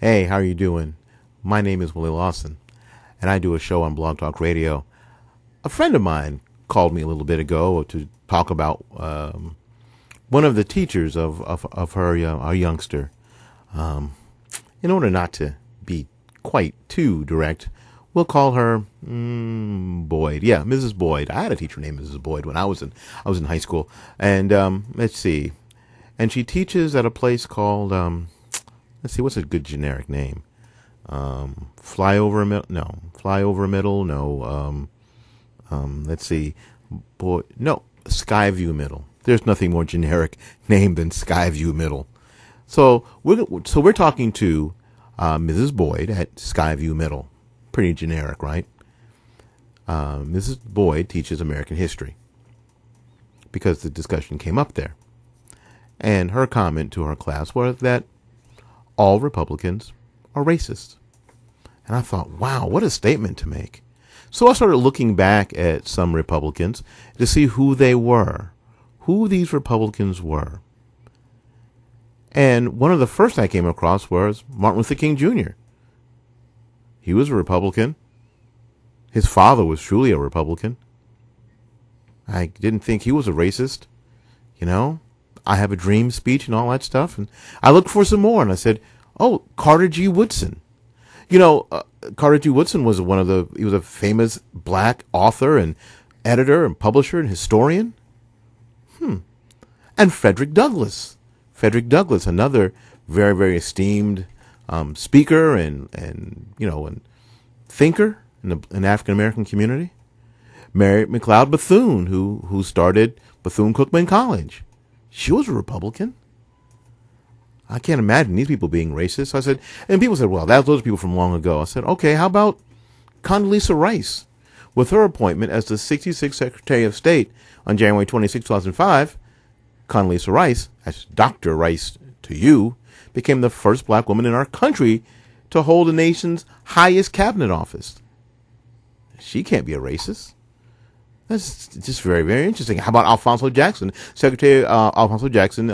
Hey, how are you doing? My name is Willie Lawson, and I do a show on Blog Talk Radio. A friend of mine called me a little bit ago to talk about one of the teachers of her a youngster. In order not to be quite too direct, we'll call her Boyd. Yeah, Mrs. Boyd. I had a teacher named Mrs. Boyd when I was in high school, and let's see, and she teaches at a place called let's see, what's a good generic name? Flyover Middle. No. Let's see, Skyview Middle. There's nothing more generic name than Skyview Middle. So we're talking to Mrs. Boyd at Skyview Middle. Pretty generic, right? Mrs. Boyd teaches American history because the discussion came up there. And her comment to her class was that all Republicans are racist. And I thought, wow, what a statement to make. So I started looking back at some Republicans to see who they were, who these Republicans were. And one of the first I came across was Martin Luther King Jr. He was a Republican. His father was truly a Republican. I didn't think he was a racist. You know, I have a dream speech and all that stuff. And I looked for some more and I said, oh, Carter G. Woodson. You know, Carter G. Woodson was he was a famous black author and editor and publisher and historian. And Frederick Douglass. Frederick Douglass, another very, very esteemed speaker and thinker in the African American community. Mary McLeod Bethune, who started Bethune-Cookman College. She was a Republican. I can't imagine these people being racist. I said, and people said, well, those are people from long ago. I said, okay, how about Condoleezza Rice? With her appointment as the 66th Secretary of State on January 26, 2005, Condoleezza Rice, as Dr. Rice to you, became the first black woman in our country to hold the nation's highest cabinet office. She can't be a racist. That's just very, very interesting. How about Alphonso Jackson? Secretary Alphonso Jackson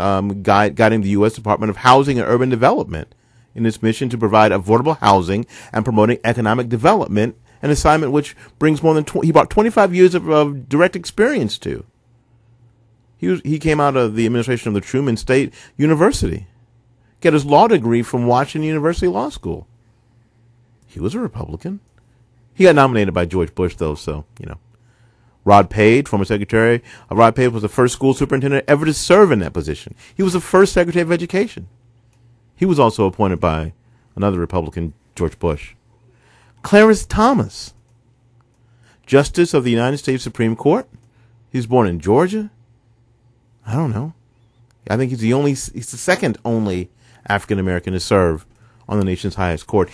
guiding the U.S. Department of Housing and Urban Development in its mission to provide affordable housing and promoting economic development, an assignment which brings more than he brought 25 years of direct experience to. He came out of the administration of the Truman State University, got his law degree from Washington University Law School. He was a Republican. He got nominated by George Bush, though, so, you know. Rod Page, former secretary. Rod Page was the first school superintendent ever to serve in that position. He was the first Secretary of Education. He was also appointed by another Republican, George Bush. Clarence Thomas, Justice of the United States Supreme Court. He was born in Georgia. I don't know. I think he's the second only African American to serve on the nation's highest court.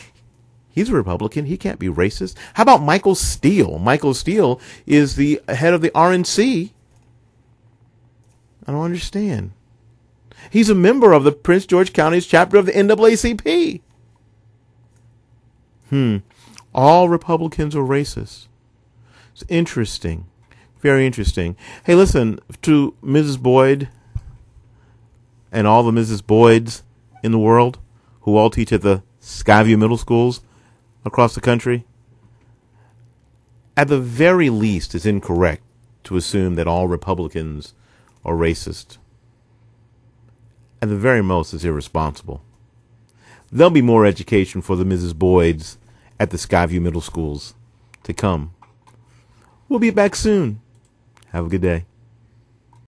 He's a Republican. He can't be racist. How about Michael Steele? Michael Steele is the head of the RNC. I don't understand. He's a member of the Prince George County's chapter of the NAACP. All Republicans are racist. It's interesting. Very interesting. Hey, listen, to Mrs. Boyd and all the Mrs. Boyds in the world who all teach at the Skyview Middle Schools across the country, at the very least, it's incorrect to assume that all Republicans are racist. At the very most, it's irresponsible. There'll be more education for the Mrs. Boyds at the Skyview Middle Schools to come. We'll be back soon. Have a good day.